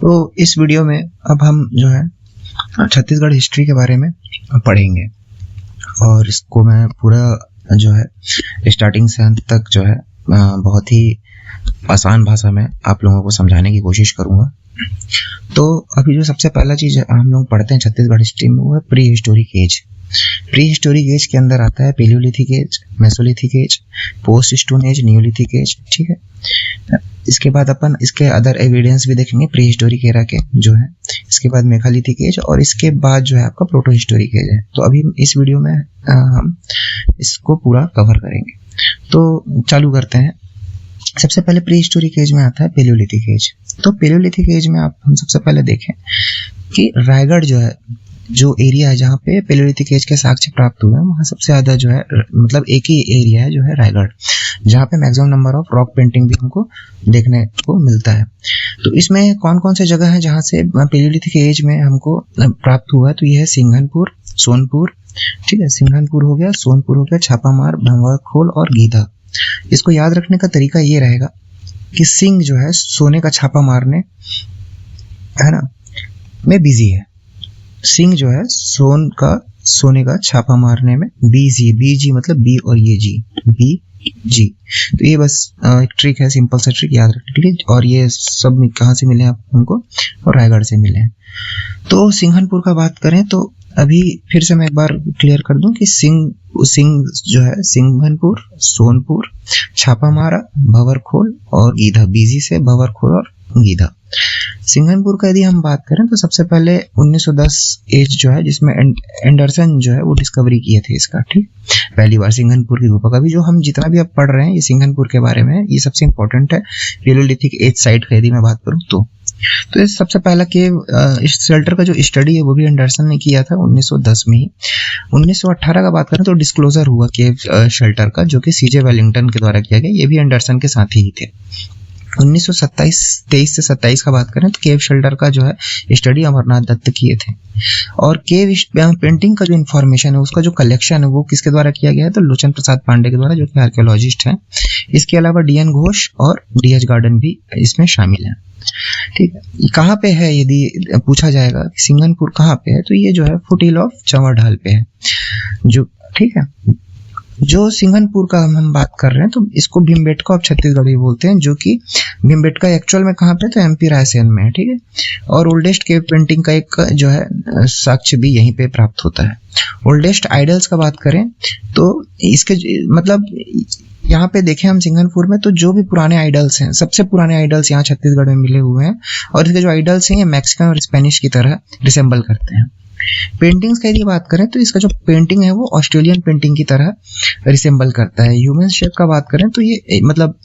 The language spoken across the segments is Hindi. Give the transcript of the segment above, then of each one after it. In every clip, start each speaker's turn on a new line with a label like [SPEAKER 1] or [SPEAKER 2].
[SPEAKER 1] तो इस वीडियो में अब हम जो है छत्तीसगढ़ हिस्ट्री के बारे में पढ़ेंगे और इसको मैं पूरा जो है स्टार्टिंग से अंत तक जो है बहुत ही आसान भाषा में आप लोगों को समझाने की कोशिश करूंगा। तो अभी जो सबसे पहला चीज हम लोग पढ़ते हैं छत्तीसगढ़ हिस्ट्री में वो है prehistoric age. Prehistoric age के अंदर आता है Paleolithic age, Mesolithic age, post stone age, Neolithic age. ठीक है, इसके बाद अपन इसके अदर एविडेंस भी देखेंगे प्री हिस्टोरिक एरा के जो है। इसके बाद मेगालिथिक एज और इसके बाद जो है आपका प्रोटो हिस्टोरिक एज है। तो अभी इस वीडियो में हम इसको पूरा कवर करेंगे। तो चालू करते हैं। सबसे पहले प्री हिस्टोरिक एज में आता है पेलियोलिथिक एज। तो पेलियोलिथिक एज में हम सबसे पहले देखें कि रायगढ़ जो है, जो एरिया है जहाँ पे पेलियोलिथिक एज के साक्ष्य प्राप्त हुए हैं, वहाँ सबसे ज्यादा जो है मतलब एक ही एरिया है जो है रायगढ़, जहाँ पे maximum number of rock painting भी हमको देखने को मिलता है। तो इसमें कौन कौन से जगह है जहाँ से पेलियोलिथिक एज में हमको प्राप्त हुआ है? तो ये है सिंघनपुर, सोनपुर। ठीक है, सिंघनपुर हो गया, सोनपुर हो गया, छापामार, भंवरखोल और गीधा। इसको याद रखने का तरीका ये रहेगा कि सिंह जो है सोने का छापा मारने है ना में बिजी है। सिंह जो है सोने का छापा मारने में बीजी, बीजी मतलब बी और ये जी, बी जी। तो ये बस एक ट्रिक है, सिंपल सा ट्रिक याद रखने के लिए। और ये सब कहाँ से मिले हैं हमको? और रायगढ़ से मिले हैं। तो सिंघनपुर का बात करें तो अभी फिर से मैं एक बार क्लियर कर दूं कि सिंह जो है सिंघनपुर, सोनपुर, छापामारा, भंवरखोल और गीधा। बीजी से भंवरखोल और गीधा। सिंघनपुर का यदि हम बात करें तो सबसे पहले 1910 एज जो है जिसमें एंडरसन जो है वो डिस्कवरी किए थे इसका। ठीक, पहली बार सिंघनपुर की गुफा का भी जो हम जितना भी अब पढ़ रहे हैं ये सिंघनपुर के बारे में, ये सबसे इंपॉर्टेंट है पेलियोलिथिक एज साइट का यदि मैं बात करूं तो। ये सबसे पहला केव इस शेल्टर का जो स्टडी है वो भी एंडरसन ने किया था 1910 में ही। 1918 का बात करें तो डिस्क्लोजर हुआ केव शेल्टर का, जो कि सीजे वेलिंगटन के द्वारा किया गया। ये भी एंडरसन के साथ ही थे। 1923 से 27 का बात करें तो केव शेल्टर का जो है स्टडी अमरनाथ दत्त किए थे। और केव पेंटिंग का जो इन्फॉर्मेशन है उसका जो कलेक्शन है वो किसके द्वारा किया गया है? तो लोचन प्रसाद पांडे के द्वारा, जो कि आर्कियोलॉजिस्ट हैं। इसके अलावा डीएन घोष और डीएच गार्डन भी इसमें शामिल हैं। ठीक है, कहाँ पे है यदि पूछा जाएगा सिंघनपुर कहाँ पे है, तो ये जो है फुटहिल ऑफ चंवर ढाल पे है जो। ठीक है, जो सिंघनपुर का हम बात कर रहे हैं तो इसको भीमबेटका ऑफ छत्तीसगढ़ भी बोलते हैं, जो कि भीमबेटका एक्चुअल में कहाँ पे? तो एमपी रायसेन में है। ठीक है, और ओल्डेस्ट केव पेंटिंग का एक जो है साक्ष्य भी यहीं पे प्राप्त होता है। ओल्डेस्ट आइडल्स का बात करें तो इसके मतलब यहाँ पे देखें हम सिंघनपुर में तो जो भी पुराने आइडल्स हैं, सबसे पुराने आइडल्स यहाँ छत्तीसगढ़ में मिले हुए हैं। और इसके जो आइडल्स हैं ये मैक्सिकन और स्पेनिश की तरह रिसेंबल करते हैं। पेंटिंग्स की यदि बात करें तो इसका जो पेंटिंग है वो ऑस्ट्रेलियन पेंटिंग की तरह रिसेंबल करता है। ह्यूमन शेप का बात करें तो ये मतलब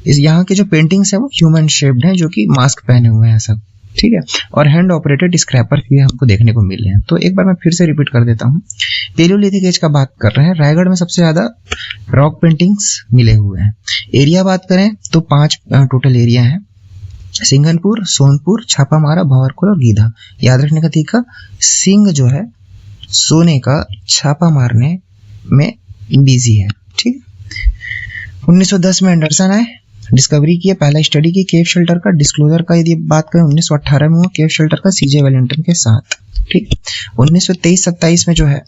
[SPEAKER 1] यहाँ के जो पेंटिंग्स है वो ह्यूमन शेप्ड है, जो कि मास्क पहने हुए हैं सब। ठीक है, और हैंड ऑपरेटेड स्क्रैपर भी हमको देखने को मिले हैं। तो एक बार मैं फिर से रिपीट कर देता हूँ। पेलियोलिथिक एज का बात कर रहे हैं, रायगढ़ में सबसे ज्यादा रॉक पेंटिंग्स मिले हुए हैं। एरिया बात करें तो 5 टोटल एरिया हैं: सिंघनपुर, सोनपुर, छापामारा, भंवरखोल और गीधा। याद रखने का तरीका, सिंह जो है सोने का छापा मारने में बिजी है। ठीक है, 1910 में एंडरसन आए, डिस्कवरी किया, पहला स्टडी की केव शेल्टर का। डिस्क्लोजर का यदि बात करें 1918 में हुआ केव शेल्टर का सीजे वेलिंगटन के साथ। ठीक, 1923-27 में जो है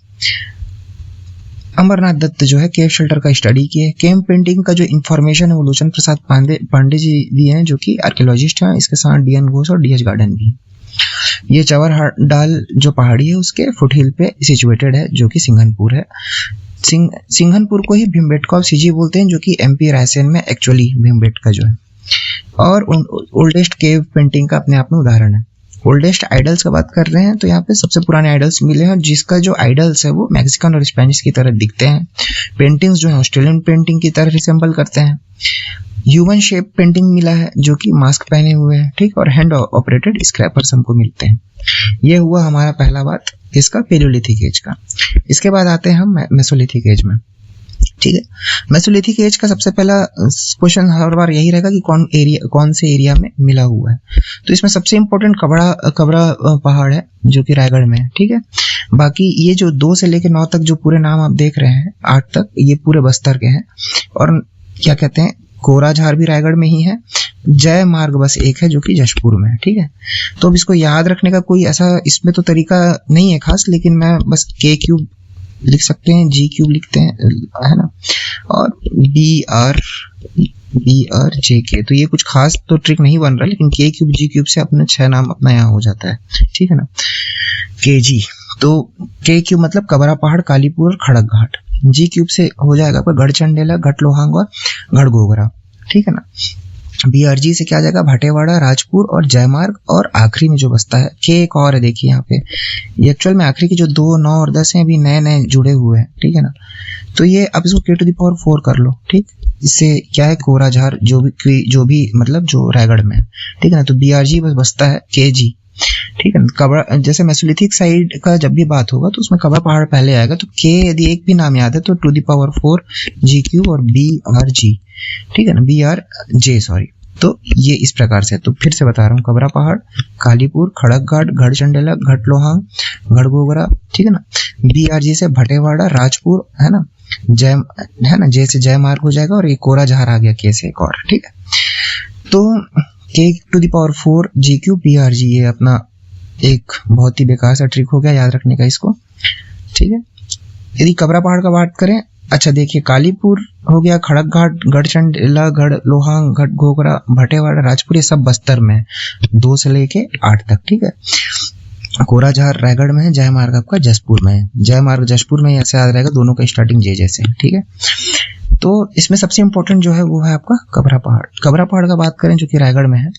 [SPEAKER 1] अमरनाथ दत्त जो है केव शेल्टर का स्टडी किए। केव पेंटिंग का जो इन्फॉर्मेशन है वो लोचन प्रसाद पांडे जी भी हैं, जो कि आर्कियोलॉजिस्ट हैं। इसके साथ डीएन घोष और डीएच गार्डन भी। ये चंवर डाल जो पहाड़ी है उसके फुटहिल पे सिचुएटेड है, जो कि सिंघनपुर है। सिंघनपुर को ही भीमबेटका ऑफ सीजी बोलते हैं, जो कि एमपी रायसेन में एक्चुअली भीमबेटका जो है। और ओल्डेस्ट केव पेंटिंग का अपने आप में उदाहरण है। ओल्डेस्ट आइडल्स का बात कर रहे हैं तो यहाँ पे सबसे पुराने आइडल्स मिले हैं, जिसका जो आइडल्स है वो मैक्सिकन और स्पेनिश की तरह दिखते हैं। पेंटिंग्स जो है ऑस्ट्रेलियन पेंटिंग की तरह रिसेंबल करते हैं। ह्यूमन शेप पेंटिंग मिला है, जो कि मास्क पहने हुए हैं। ठीक, और हैंड ऑपरेटेड स्क्रैपर्स हमको मिलते हैं। ये हुआ हमारा पहला बात इसका पेलियोलिथिक एज का। इसके बाद आते हैं हम मेसोलिथिक एज में। ठीक है, मेसोलिथिक एज का सबसे पहला क्वेश्चन हर बार यही रहेगा कि कौन से एरिया में मिला हुआ है। तो इसमें सबसे इंपॉर्टेंट कबरा पहाड़ है, जो कि रायगढ़ में है। ठीक है, बाकी ये जो 2 से लेकर 9 तक जो पूरे नाम आप देख रहे हैं, 8 तक, ये पूरे बस्तर के हैं। और क्या कहते हैं, कोराझार भी रायगढ़ में ही है, जय मार्ग बस एक है जो कि जशपुर में है। ठीक है, तो अब इसको याद रखने का कोई ऐसा इसमें तो तरीका नहीं है खास, लेकिन मैं बस के क्यूब लिख सकते हैं, जी क्यूब लिखते हैं, है ना, और BRJK। तो ये कुछ खास तो ट्रिक नहीं बन रहा, लेकिन के क्यूब जी क्यूब से अपने 6 नाम अपना यहाँ हो जाता है। ठीक है ना, KG, तो के क्यूब मतलब कबरा पहाड़, कालीपुर और खड़क घाट। जी क्यूब से हो जाएगा आपका गढ़चंडेला, घटलोहांग और गढ़गोगरा। ठीक है ना, BRG से क्या आ जाएगा, भाटेवाड़ा, राजपुर और जयमार्ग, और आखिरी में जो बचता है के एक और है, देखिए यहाँ पे ये एक्चुअल में आखिरी के जो 2, 9 और 10 हैं अभी नए नए जुड़े हुए हैं। ठीक है ना, तो ये अब इसको K⁴ कर लो। ठीक, इससे क्या है, कोराझार जो भी मतलब जो रायगढ़ में है। ठीक है ना, तो BRG बस बचता है KG। ठीक है, कबरा जैसे मेसोलिथिक साइड का जब भी बात होगा तो उसमें कबरा पहाड़ पहले आएगा, तो के यदि एक भी नाम याद है तो K⁴ GQ और BRG। ठीक है ना, BRJ सॉरी। तो ये इस प्रकार से, तो फिर से बता रहा हूँ, कबरा पहाड़, कालीपुर, खड़कघाट, गढ़चंडेला, घटलोहांग, गढ़गोगरा। ठीक है ना, BRG से भटेवाड़ा, राजपुर, है ना, जय से जय मार्ग हो जाएगा, और ये कोराझार आ गया के से एक और। ठीक है, तो K⁴ GQ BRG ये अपना एक बहुत ही बेकार सा ट्रिक हो गया याद रखने का इसको। ठीक है, यदि कबरा पहाड़ का बात करें, अच्छा देखिए, कालीपुर हो गया, खड़कघाट, गढ़चंडेला, गढ़लोहांग, घटघोगरा, भटेवाड़ा, राजपुर, ये सब बस्तर में है 2 से लेके 8 तक। ठीक है, कोराझार रायगढ़ में है, जय मार्ग आपका जशपुर में है। जय मार्ग जशपुर में ऐसे याद रहेगा, दोनों का स्टार्टिंग जे जैसे है। ठीक है, तो इसमें सबसे इंपॉर्टेंट जो है वो है आपका कबरा पहाड़। कबरा पहाड़ का बात करें जो कि रायगढ़ में है,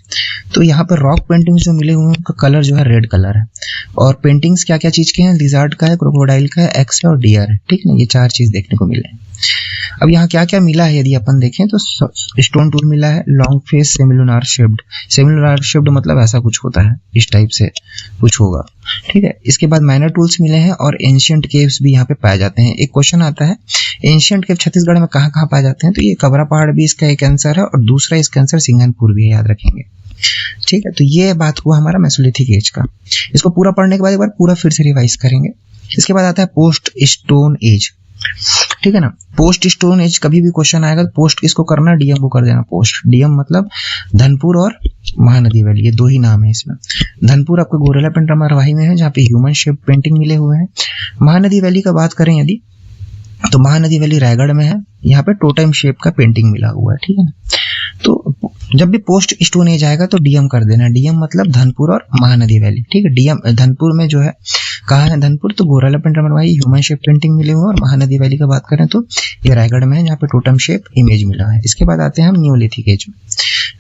[SPEAKER 1] तो यहाँ पर रॉक पेंटिंग्स जो मिले हुए हैं उनका कलर जो है रेड कलर है, और पेंटिंग्स क्या क्या चीज के हैं, लिजार्ड का है, क्रोकोडाइल का है, एक्स है और डियर है। ठीक है ना, ये 4 चीज देखने को मिले हैं। अब यहाँ क्या क्या मिला है यदि अपन देखें तो स्टोन टूल मिला है, long face semilunar shaped. Semilunar shaped मतलब ऐसा कुछ होता है, इस टाइप से कुछ होगा। ठीक है, इसके बाद माइनर टूल्स मिले हैं, और एंशिएंट केव्स भी यहाँ पे पाए जाते हैं। एक क्वेश्चन आता है, एंशिएंट केव छत्तीसगढ़ में कहाँ कहाँ पाए जाते हैं, तो ये कबरा पहाड़ भी इसका एक आंसर है, और दूसरा इसका आंसर सिंघनपुर भी है, याद रखेंगे। ठीक है, तो ये बात हुआ हमारा मेसोलिथिक एज का। इसको पूरा पढ़ने के बाद एक बार पूरा फिर से रिवाइज करेंगे। इसके बाद आता है पोस्ट स्टोन एज। ठीक है ना, पोस्ट स्टोन एज कभी भी क्वेश्चन आएगा तो पोस्ट किसको करना, डीएम को कर देना। पोस्ट डीएम मतलब धनपुर और महानदी वैली, ये 2 ही नाम है इसमें। धनपुर आपका गोरेला पेंड्रा मरवाही में है, जहाँ पे ह्यूमन शेप पेंटिंग मिले हुए हैं। महानदी वैली का बात करें यदि, तो महानदी वैली रायगढ़ में है, यहाँ पे टोटेम शेप का पेंटिंग मिला हुआ है। ठीक है ना, तो जब भी पोस्ट स्टोन एज आएगा तो डीएम कर देना। डीएम मतलब धनपुर और महानदी वैली। ठीक है, डीएम धनपुर में जो है, कहाँ है धनपुर, तो Gaurela Pendra Marwahi human shape painting मिले हुए हैं, और महानदी वैली का बात करें तो ये रायगढ़ में है, जहाँ पे टोटम शेप इमेज मिला है। इसके बाद आते हैं हम न्यूलिथिक एज में।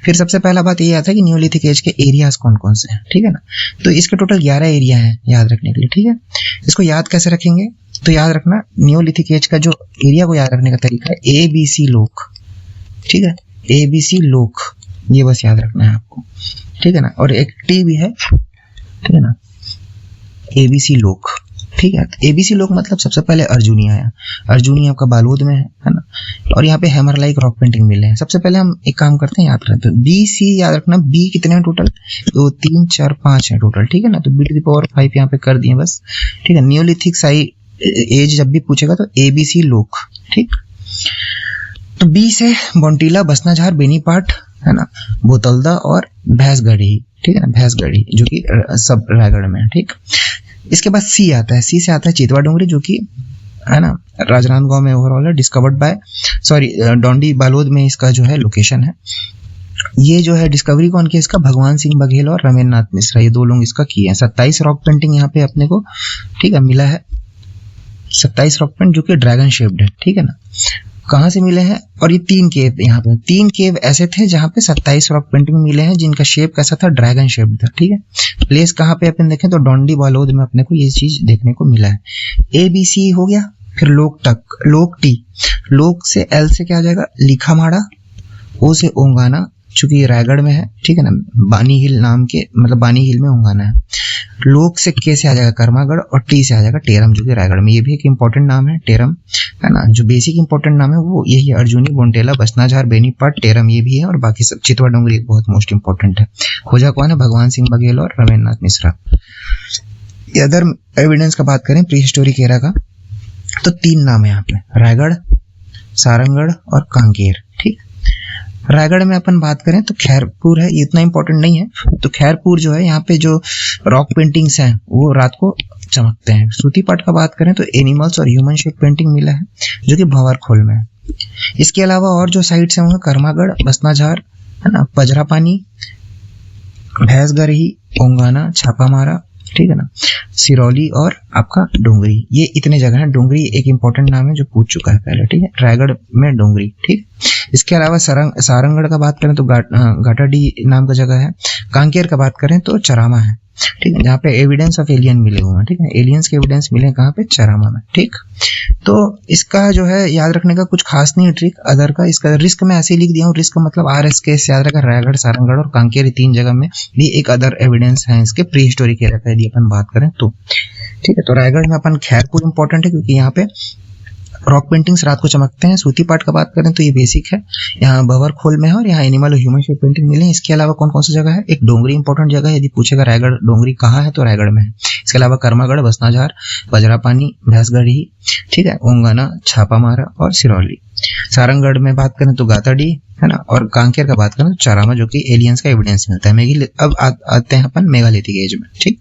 [SPEAKER 1] फिर सबसे पहला बात ये आता है कि न्यूलिथिक एज के एरियाज कौन कौन से हैं। ठीक है ना, तो इसके टोटल 11 एरिया हैं याद रखने के लिए। ठीक है, इसको याद कैसे रखेंगे, तो याद रखना न्यूलिथिक एज का जो एरिया को याद रखने का तरीका है ABC लोक। ठीक है, ABC लोक, ये बस याद रखना है आपको। ठीक है ना, और एक टी भी है। ठीक है ना, ABC लोक। ठीक है, ABC लोक मतलब सबसे पहले अर्जुनी आया। अर्जुनी आपका बालोद में है ना, और यहाँ पे हैमर लाइक रॉक पेंटिंग मिले हैं। सबसे पहले हम एक काम करते हैं, याद करते हैं BC याद रखना। B कितने हैं टोटल, 2 3 4 5 है टोटल। ठीक है ना, तो B⁵ यहाँ पे कर दिए बस। ठीक है, न्यूलिथिक साइड एज जब भी पूछेगा तो ABC लोक। ठीक, तो B से बोंटीला, बसनाझार, बेनीपाट, है ना, बोतलदा और भैंसगढ़ी। ठीक है ना, भैंसगढ़ी जो कि सब रायगढ़ में है। ठीक, इसके बाद C आता है। C से आता है चितवा डोंगरी, जो कि है ना राजनांदगांव में ओवरऑल है, डिस्कवर्ड बाय डोंडी बालोद में इसका जो है लोकेशन है। ये जो है डिस्कवरी कौन किया इसका, भगवान सिंह बघेल और रमेंद्रनाथ मिश्रा, ये 2 लोग इसका किए हैं। 27 रॉक पेंटिंग यहाँ पे अपने को, ठीक है, मिला है 27 रॉक पेंट जो कि ड्रैगन शेप्ड है। ठीक है ना, कहाँ से मिले हैं, और ये 3 केव यहाँ पे, 3 केव ऐसे थे जहाँ पे 27 रॉक पेंटिंग मिले हैं जिनका शेप कैसा था, ड्रैगन शेप था। ठीक है, प्लेस कहाँ पे अपन देखें तो डोंडी बालोद में अपने को ये चीज देखने को मिला है। ABC हो गया, फिर लोक तक, लोक टी, लोक से L से क्या आ जाएगा, लिखामाड़ा, O से ओंगाना, चूंकि ये रायगढ़ में है। ठीक है ना, बानी हिल नाम के, मतलब बानी हिल में ओंगाना है। लोक से K से आ जाएगा कर्मागढ़, और T से आ जाएगा टेरम, जो कि रायगढ़ में, ये भी एक इंपॉर्टेंट नाम है टेरम, है ना। जो बेसिक इंपॉर्टेंट नाम है वो यही है, अर्जुनी, बोंटेला, बसनाझार, बेनीपाट, टेरम ये भी है, और बाकी सब चितवा डोंगरी एक बहुत मोस्ट इंपॉर्टेंट है। खोजा कौन है, भगवान सिंह बघेल और रमेंद्रनाथ मिश्रा। अदर एविडेंस का बात करें प्री हिस्टोरिक एरा का, तो 3 नाम है यहाँ पे, रायगढ़, सारंगढ़ और कांकेर। ठीक, रायगढ़ में अपन बात करें तो खैरपुर है, ये इतना इंपॉर्टेंट नहीं है। तो खैरपुर जो है, यहाँ पे जो रॉक पेंटिंग्स हैं वो रात को चमकते हैं। सूती पाट का बात करें तो एनिमल्स और ह्यूमन शेप पेंटिंग मिला है जो कि भंवरखोल में है। इसके अलावा और जो साइट्स हैं वो करमागढ़, बसनाझार, है ना, पजरापानी, भैंसगरही, ओंगाना, छापामारा, ठीक है ना, सिरौली और आपका डोंगरी। ये इतने जगह हैं। डोंगरी एक इंपॉर्टेंट नाम है जो पूछ चुका है पहले, ठीक है, रायगढ़ में डोंगरी, ठीक। इसके अलावा सारंगगढ़ का बात करें तो घाटाडी नाम का जगह है। कांकेर का बात करें तो चरामा है, ठीक है, जहाँ पे एविडेंस ऑफ एलियन मिले हुए हैं, ठीक है, एलियंस के एविडेंस मिले हैं कहाँ पे, चरामा में, ठीक। तो इसका जो है याद रखने का कुछ खास नहीं है ट्रिक अदर का। इसका रिस्क मैं ऐसे ही लिख दिया हूँ, रिस्क मतलब RSK से याद रखा। रायगढ़, सारंगगढ़ और कांकेर, 3 जगह में भी एक अदर एविडेंस है इसके प्री हिस्टोरिक एरा का यदि अपन बात करें तो, ठीक है। तो रायगढ़ में अपन खैरपुर इंपॉर्टेंट है क्योंकि यहाँ पे रॉक पेंटिंग्स रात को चमकते हैं। सूती पाट का बात करें तो ये बेसिक है, यहाँ भंवरखोल में है और यहाँ एनिमल और ह्यूमन शेप पेंटिंग मिले हैं। इसके अलावा कौन कौन सी जगह है, एक डोंगरी इंपॉर्टेंट जगह है, यदि पूछेगा रायगढ़ डोंगरी कहाँ है तो रायगढ़ में है। इसके अलावा करमागढ़, बसनाझार, पजरापानी, भैंसगढ़ी, ठीक है, ओंगाना, छापामारा और सिरौली। सारंगगढ़ में बात करें तो गाताडी, है ना, और कांकेर का बात करें तो चरामा, जो कि एलियंस का एविडेंस मिलता है। अब आते हैं अपन मेगालिथिक एज में, ठीक।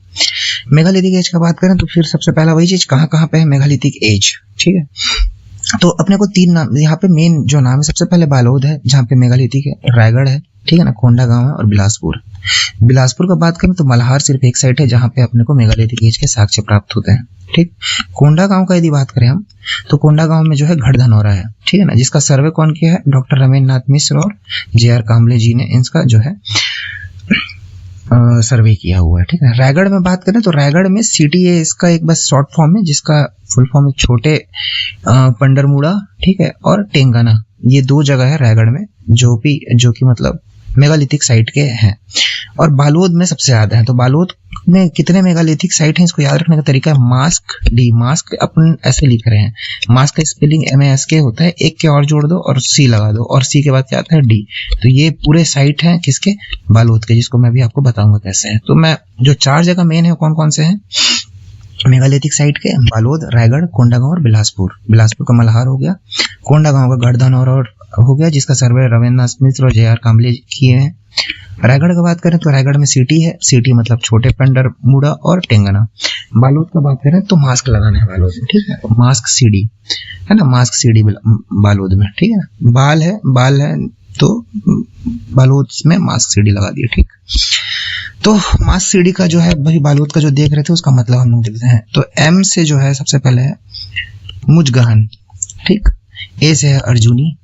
[SPEAKER 1] मेगालिथिक एज का बात करें तो फिर सबसे पहला वही चीज, कहाँ पे है मेगालिथिक एज, ठीक है। तो अपने को 3 नाम यहाँ पे मेन जो नाम है, सबसे पहले बालोद है जहाँ पे मेगालिथिक है, रायगढ़ है, ठीक है ना, कोंडा गांव है, और बिलासपुर। बिलासपुर का बात करें तो मल्हार सिर्फ एक साइट है जहाँ पे अपने को मेगालिथिक एज के साक्ष्य प्राप्त होते हैं, ठीक। कोंडा गांव का यदि बात करें हम तो कोंडा गांव में जो है गढ़धनौरा है, ठीक है ना, जिसका सर्वे कौन किया है, डॉक्टर रमेंद्रनाथ मिश्र और JR काम्बले जी ने इसका जो है सर्वे किया हुआ है, ठीक है। रायगढ़ में बात करें तो रायगढ़ में CTA इसका एक बस शॉर्ट फॉर्म है, जिसका फुल फॉर्म है छोटे पंडरमुड़ा, ठीक है, और टेंगाना। ये 2 जगह है रायगढ़ में जो कि मतलब मेगालिथिक साइट के हैं। और बालोद में सबसे ज्यादा है। तो बालोद में कितने मेगालिथिक साइट हैं, इसको याद रखने का तरीका है मास्क डी। मास्क अपन ऐसे लिख रहे हैं, मास्क का स्पेलिंग MASK होता है, एक के और जोड़ दो और C लगा दो, और C के बाद क्या आता है, D। तो ये पूरे साइट हैं किसके, बालोद के, जिसको मैं भी आपको बताऊंगा कैसे है। तो मैं जो 4 जगह मेन है कौन कौन से हैं मेगालिथिक साइट के, बालोद, रायगढ़, कोंडागांव और बिलासपुर। बिलासपुर का मल्हार हो गया, कोंडागांव का गढ़धनौरा और हो गया, जिसका सर्वे रमेंद्रनाथ मिश्र और JR काम्बले किए हैं। रायगढ़ की बात करें तो रायगढ़ में सिटी है, सिटी मतलब छोटे पंडरमुड़ा और टेंगना। बालोद का बात करें तो मास्क लगाना है बालोद में, ठीक है, मास्क सीडी है ना, मास्क सीडी बालोद में, ठीक है। बाल है तो बालोद में मास्क सीडी लगा दिया, ठीक। तो मास्क सीडी का जो है भाई बालोद का जो देख रहे थे उसका मतलब हम लोग देखते हैं। तो M से जो है सबसे पहले है मुजगहन, ठीक। A से है अर्जुनी,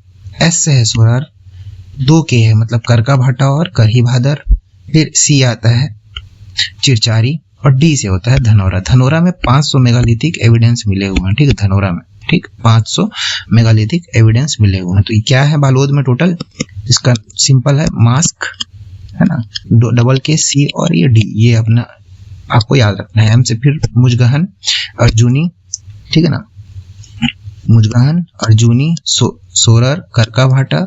[SPEAKER 1] S से है सोरार, 2 के है मतलब करका भाटा और करही भादर। फिर C आता है चिरचारी और D से होता है धनौरा। धनौरा में 500 मेगालिथिक एविडेंस मिले हुए हैं, ठीक है, धनौरा में, ठीक, 500 मेगालिथिक एविडेंस मिले हुए हैं। तो ये क्या है बालोद में टोटल, इसका सिंपल है मास्क, है ना, डबल के C और ये D, ये अपना आपको याद रखना है। M से फिर मुजगहन, अर्जुनी, ठीक है ना, मुजगहन, अर्जुनी, सोरर, करका भाटा,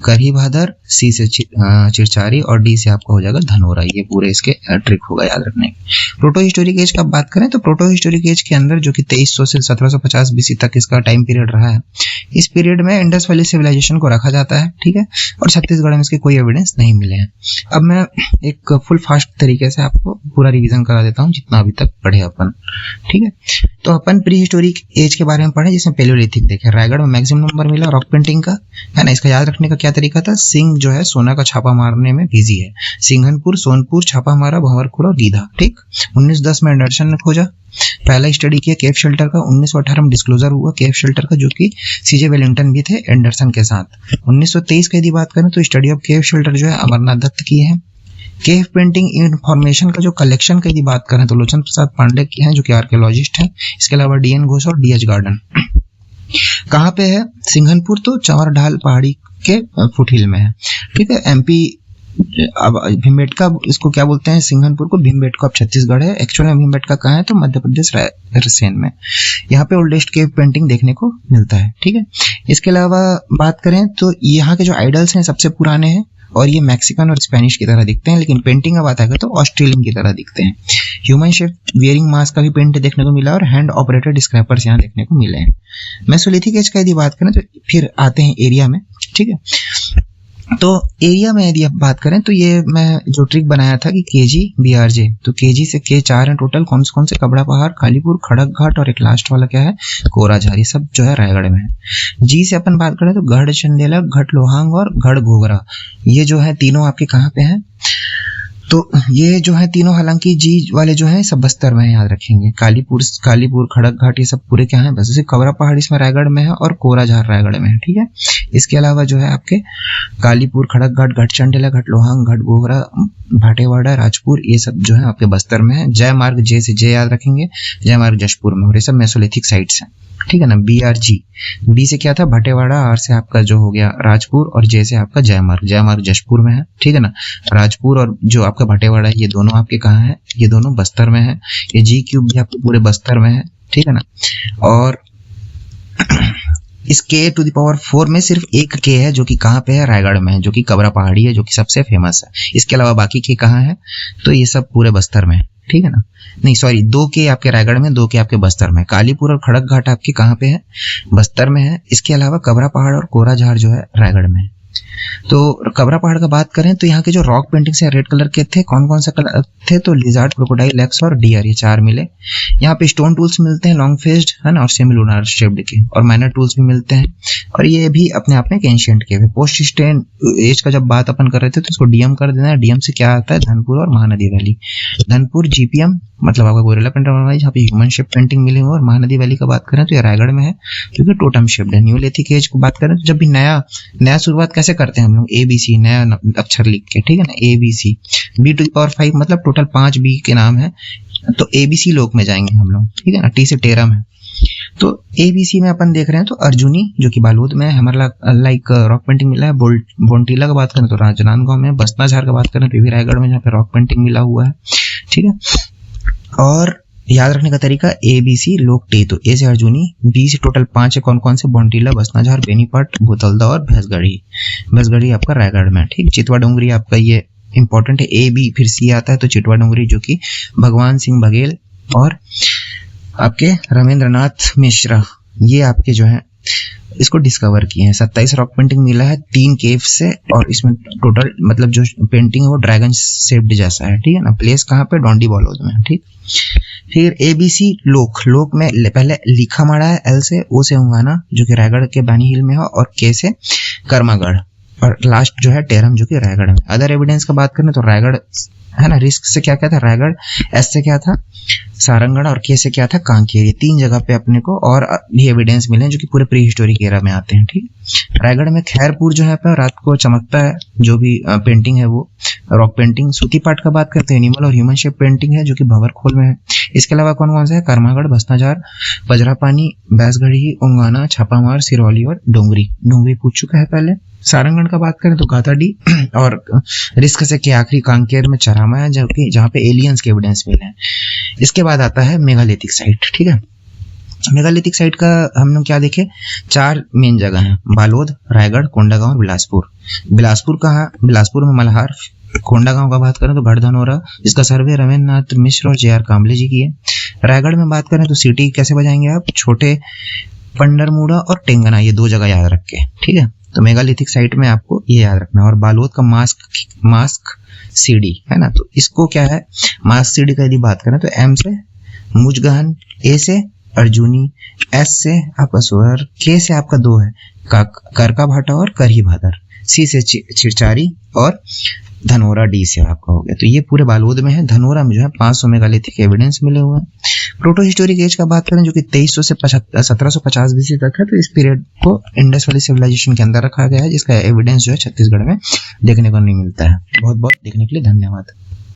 [SPEAKER 1] करही भादर, C से चिरचारी और D से आपका हो जाएगा धनौरा। ये पूरे इसके ट्रिक होगा याद रखने की। प्रोटो हिस्टोरिक एज का बात करें तो प्रोटो हिस्टोरिक एज के अंदर जो कि 2300 से 1750 BC तक इसका टाइम पीरियड रहा है, इस पीरियड में इंडस वैली सिविलाइजेशन को रखा जाता है, ठीक है, और छत्तीसगढ़ में इसके कोई एविडेंस नहीं मिले हैं। अब मैं एक फुल फास्ट तरीके से आपको पूरा रिवीजन करा देता हूँ जितना अभी तक पढ़े अपन, ठीक है। तो अपन प्री हिस्टोरिक एज के बारे में पढ़े, जिसमें पेलियोलिथिक देखे। रायगढ़ में मैक्सिमम नंबर मिला रॉक पेंटिंग का, है ना। इसका याद रखने का क्या तरीका था, सिंह जो है सोना का छापा मारने में बिजी है, सिंघनपुर, सोनपुर छापा मारा, भंवरखोल और गीधा, ठीक। 1910 में एंडरसन ने खोजा, पहला स्टडी किया केव शेल्टर का। 1918 में डिस्क्लोजर हुआ केव शेल्टर का, जो कि CJ वेलिंगटन भी थे एंडरसन के साथ। 1923 की यदि बात करें तो स्टडी ऑफ केव शेल्टर जो है अमरनाथ दत्त किए हैं। केव पेंटिंग इंफॉर्मेशन का जो कलेक्शन की यदि बात करें तो लोचन प्रसाद पांडे की हैं, जो कि आर्कियोलॉजिस्ट हैं। इसके अलावा DN घोष और DH गार्डन। कहाँ पे है, सिंघनपुर तो चंवर ढाल पहाड़ी के फुटहिल में है, ठीक है। MP अब भीमबेटका इसको क्या बोलते हैं, सिंघनपुर को भीमबेटका अब छत्तीसगढ़ है। एक्चुअल में भीमबेटका कहाँ है तो मध्य प्रदेश रायसेन में। यहाँ पे ओल्डेस्ट केव पेंटिंग देखने को मिलता है, ठीक है। इसके अलावा बात करें तो यहाँ के जो आइडल्स हैं सबसे पुराने हैं और ये मैक्सिकन और स्पेनिश की तरह दिखते हैं, लेकिन पेंटिंग का बात आएगा तो ऑस्ट्रेलियन की तरह दिखते हैं। ह्यूमन शेप वियरिंग मास्क का भी पेंट देखने को मिला और हैंड ऑपरेटेड स्क्रैपर्स यहाँ देखने को मिले हैं। मेसोलिथिक एज का यदि बात करें तो फिर आते हैं एरिया में, ठीक है। तो एरिया में यदि आप बात करें तो ये मैं जो ट्रिक बनाया था कि केजी बीआरजे, तो केजी से के 4 हैं टोटल। कौन से कबड़ा पहाड़, कालीपुर, खड़क घाट और एक लास्ट वाला क्या है, कोराझार। ये सब जो है रायगढ़ में है। जी से अपन बात करें तो गढ़ चंदेला, गढ़ लोहांग और गढ़ घोघरा, ये जो है तीनों आपके कहाँ पे हैं, तो ये जो है तीनों हालांकि जी वाले जो है सब बस्तर में है, याद रखेंगे। कालीपुर खड़क घाट ये सब पूरे क्या है, बस सिर्फ कबरा पहाड़ इसमें रायगढ़ में है और कोराझार रायगढ़ में है, ठीक है। इसके अलावा जो है आपके कालीपुर, खड़क घाट, घट चंडेला, घट लोहांग, घट घोघरा, भाटेवाड़ा, राजपुर, ये सब जो है आपके बस्तर में है। जय मार्ग, जे से जे याद रखेंगे, जय मार्ग जशपुर में, और ये सब मेसोलिथिक साइट्स हैं, ठीक है ना। BRG, बी से क्या था भाटेवाड़ा, आर से आपका जो हो गया राजपुर और जे से आपका जयमार्ग जशपुर में है, ठीक है ना। राजपुर और जो आपका भाटेवाड़ा है ये दोनों आपके कहाँ है, ये दोनों बस्तर में है। ये G³ भी आपके पूरे बस्तर में है, ठीक है ना। और इस K⁴ में सिर्फ एक K है जो कि कहाँ पे है, रायगढ़ में है, जो कि कबरा पहाड़ी है, जो कि सबसे फेमस है। इसके अलावा बाकी K कहाँ है, तो ये सब पूरे बस्तर में है, ठीक है ना। नहीं सॉरी, 2 K आपके रायगढ़ में, 2 K आपके बस्तर में। कालीपुर और खड़क घाट आपके कहाँ पे है, बस्तर में है। इसके अलावा कबरा पहाड़ और कोराझार जो है रायगढ़ में है। तो कबरा पहाड़ का बात करें तो यहाँ के जो रॉक पेंटिंग्स है रेड कलर के थे, कौन से कलर थे, तो लिजार्ड, क्रोकोडाइल, एक्स और डियर, ये 4 मिले। यहाँ पे स्टोन टूल्स मिलते हैं, लॉन्ग फेस्ड है ना, और सेमी लूनार शेप्ड के, और माइनर टूल्स भी मिलते हैं। और ये भी अपने आप में एक एंशिएंट केव है। पोस्ट स्टेन एज का जब बात अपन कर रहे थे तो इसको डीएम कर देना है। डीएम से क्या आता है, धनपुर और महानदी वैली। धनपुर GPM मतलब आपका गोरिल्ला पेंटिंग, जहाँ पे ह्यूमन शेप पेंटिंग मिली हुई, और महानदी वैली का बात करें तो ये रायगढ़ में है क्योंकि टोटम शेप्ड है। न्यूलिथिक एज को बात करें तो जब भी नया शुरुआत कैसे करते हैं हम लोग, ABC नया अक्षर लिख के, ठीक है ना, ABC। B⁵ मतलब टोटल 5 B के नाम है, तो ABC लोक में जाएंगे हम लोग, ठीक है ना। T से टेरम है, तो ABC में अपन देख रहे हैं तो अर्जुनी जो कि बालोद में है, हमारा लाइक रॉक पेंटिंग मिला है। बोंटीला का बात करें तो राजनांदगांव में। बसनाझार का बात करें तो भी रायगढ़ में, जहाँ पे रॉक पेंटिंग मिला हुआ है, ठीक है। और याद रखने का तरीका ABC लोक टे, तो A से अर्जुनी, B से टोटल 5 है, कौन से, बोंटीला, बसनाझार, बेनीपट, भूतलदा और भैंसगढ़ी आपका रायगढ़ में, ठीक। चितवा डोंगरी आपका ये इंपॉर्टेंट है। AB फिर C आता है, तो चितवा डोंगरी जो कि भगवान सिंह बघेल और आपके रमेंद्रनाथ मिश्रा, ये आपके जो है इसको डिस्कवर किए हैं। 27 रॉक पेंटिंग मिला है 3 केव से, और इसमें टोटल मतलब जो पेंटिंग है वो ड्रैगन शेप्ड जैसा है, ठीक है ना। प्लेस कहाँ पे, डोंडी बालोद में, ठीक। फिर ABC लोक में पहले लिखा माड़ा है, L से, O से उंगाना जो कि रायगढ़ के बानी हिल में है, और K से कर्मागढ़, और लास्ट जो है टेरम जो कि रायगढ़ में। अदर एविडेंस का बात करें तो रायगढ़ है ना, रिस्क से क्या था रायगढ़, S से क्या था सारंगढ़, और K से क्या था कांकेर। ये 3 जगह पे अपने को और भी एविडेंस मिले जो कि पूरे प्री हिस्टोरिक एरा में आते हैं, ठीक। रायगढ़ में खैरपुर जो है पे रात को चमकता है, जो भी पेंटिंग है वो रॉक पेंटिंग। सूती पाट का बात करते हैं, एनिमल और ह्यूमन शेप पेंटिंग है जो कि भंवरखोल में है। इसके अलावा कौन से है, कर्मागढ़, बसनाझार, बजरापानी, बैसगढ़ी, उंगाना, छापामार, सिरौली और डोंगरी पूछ चुका है पहले। सारंगढ़ का बात करें तो गाताडी, और रिस्क से के आखिरी कांकेर में चरामा है, जहाँ पे एलियंस के एविडेंस मिले हैं। इसके बाद आता है मेगालिथिक साइट, ठीक है। मेगालिथिक साइट का हम लोग क्या देखे, 4 मेन जगह हैं, बालोद, रायगढ़, कोंडागांव और बिलासपुर। बिलासपुर में मल्हार। कोंडागांव का बात करें तो गढ़धनौरा, जिसका सर्वे रमेंद्रनाथ मिश्र और JR कांबले जी की है। रायगढ़ में बात करें तो सिटी कैसे बजाएंगे आप, छोटे पंडरमुड़ा और टेंगना, ये 2 जगह याद रख के, ठीक है। तो मेगालिथिक साइट में आपको ये याद रखना है। और बालोद का मास्क सीडी है ना, तो इसको क्या है, मास्क सीडी का यदि बात करें तो M से मुजगहन, A से अर्जुनी, S से आपका सोहर, K से आपका 2 है करका भाटा और करही भादर, C से चिरचारी और धनोरा D से आपका हो गया। तो ये पूरे बालोद में है। धनोरा में जो है 500 मेगालिथिक एविडेंस मिले हुए हैं। प्रोटो हिस्टोरिक एज का बात करें जो कि 2300 से 1750 BC तक है, तो इस पीरियड को इंडस वैली सिविलाइजेशन के अंदर रखा गया है, जिसका एविडेंस जो है छत्तीसगढ़ में देखने को नहीं मिलता है। बहुत बहुत देखने के लिए धन्यवाद।